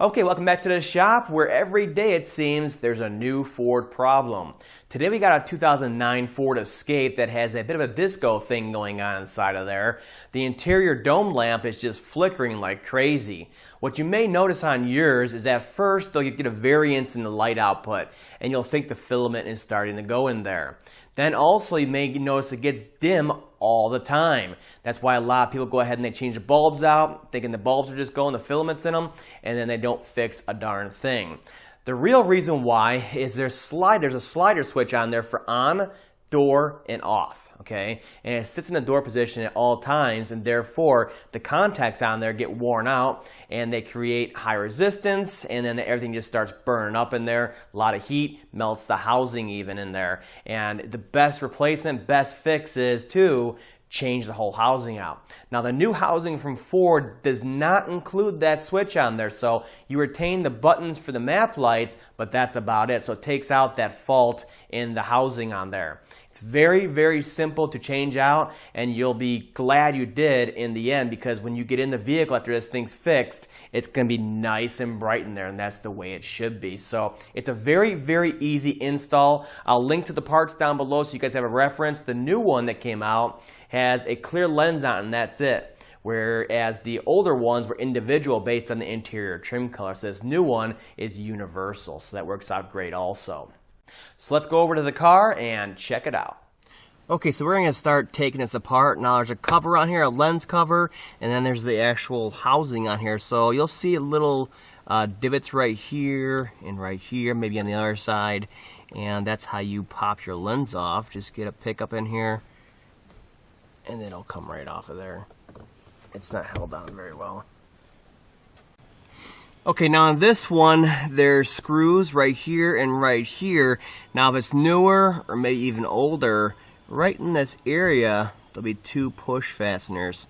Okay, welcome back to the shop where every day it seems there's a new Ford problem. Today we got a 2009 Ford Escape that has a bit of a disco thing going on inside of there. The interior dome lamp is just flickering like crazy. What you may notice on yours is at first they'll get a variance in the light output and you'll think the filament is starting to go in there. Then also you may notice it gets dim all the time. That's why a lot of people go ahead and they change the bulbs out, thinking the bulbs are just going, the filaments in them, and then they don't fix a darn thing. The real reason why is there's a slider switch on there for on, door, and off. Okay, and it sits in the door position at all times, and therefore the contacts on there get worn out and they create high resistance, and then everything just starts burning up in there. A lot of heat melts the housing even in there, and the best replacement, best fix is to change the whole housing out. Now the new housing from Ford does not include that switch on there, so you retain the buttons for the map lights, but that's about it. So it takes out that fault in the housing on there. It's very, very simple to change out, and you'll be glad you did in the end, because when you get in the vehicle after this thing's fixed, it's going to be nice and bright in there, and that's the way it should be. So it's a very, very easy install. I'll link to the parts down below so you guys have a reference. The new one that came out has a clear lens on, and that's it. Whereas the older ones were individual based on the interior trim color. So this new one is universal, so that works out great also. So let's go over to the car and check it out. Okay, so we're going to start taking this apart. Now there's a cover on here, a lens cover, and then there's the actual housing on here. So you'll see a little divots right here and right here, maybe on the other side, and that's how you pop your lens off. Just get a pickup in here, and then it'll come right off of there. It's not held down very well. Okay, now on this one, there's screws right here and right here. Now if it's newer or maybe even older, right in this area, there'll be two push fasteners,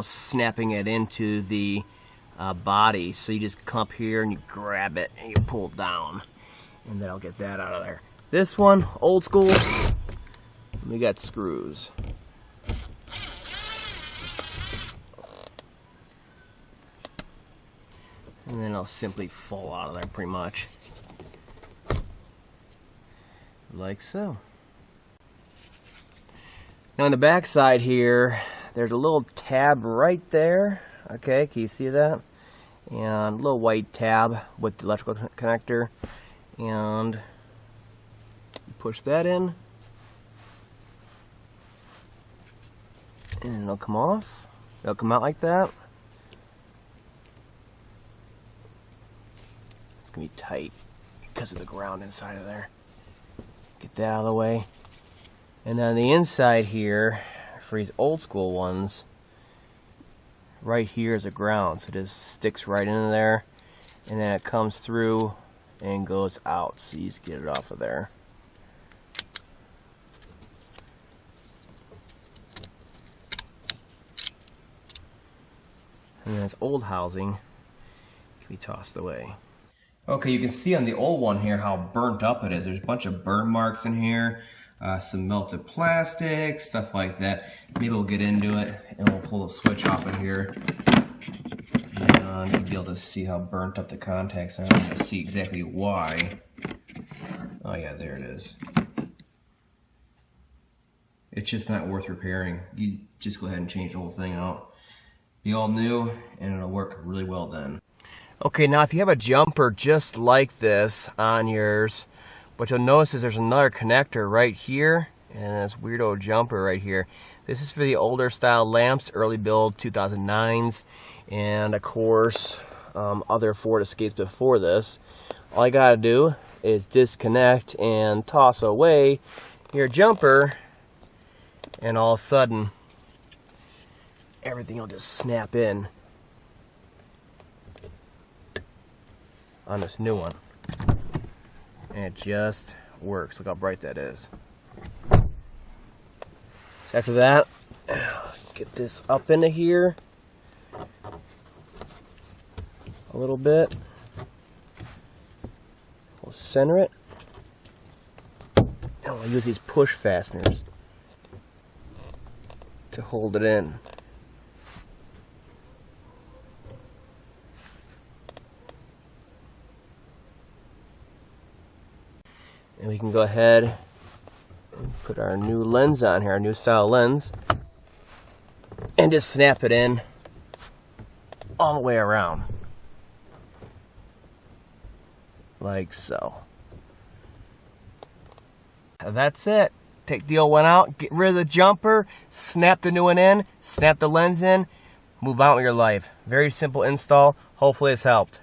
snapping it into the body. So you just come up here and you grab it and you pull it down, and then I'll get that out of there. This one, old school, we got screws. And then it'll simply fall out of there pretty much. Like so. Now on the back side here, there's a little tab right there. Okay, can you see that? And a little white tab with the electrical connector. And you push that in. And it'll come off. It'll come out like that. Gonna be tight because of the ground inside of there. Get that out of the way. And then on the inside here, for these old school ones, right here is a ground, so it just sticks right into there, and then it comes through and goes out, so you just get it off of there. And then this old housing can be tossed away. Okay, you can see on the old one here how burnt up it is. There's a bunch of burn marks in here, some melted plastic, stuff like that. Maybe we'll get into it and we'll pull the switch off of here. And you'll be able to see how burnt up the contacts are. I'm going to see exactly why. Oh yeah, there it is. It's just not worth repairing. You just go ahead and change the whole thing out. Be all new and it'll work really well then. Okay, now if you have a jumper just like this on yours, what you'll notice is there's another connector right here, and this weirdo jumper right here. This is for the older style lamps, early build 2009s, and of course other Ford Escapes before this. All I gotta do is disconnect and toss away your jumper, and all of a sudden everything will just snap in on this new one, and it just works. Look how bright that is. So after that, get this up into here a little bit. We'll center it, and we'll use these push fasteners to hold it in. And we can go ahead and put our new lens on here, our new style lens, and just snap it in all the way around. Like so. That's it. Take the old one out, get rid of the jumper, snap the new one in, snap the lens in, move on with your life. Very simple install. Hopefully it's helped.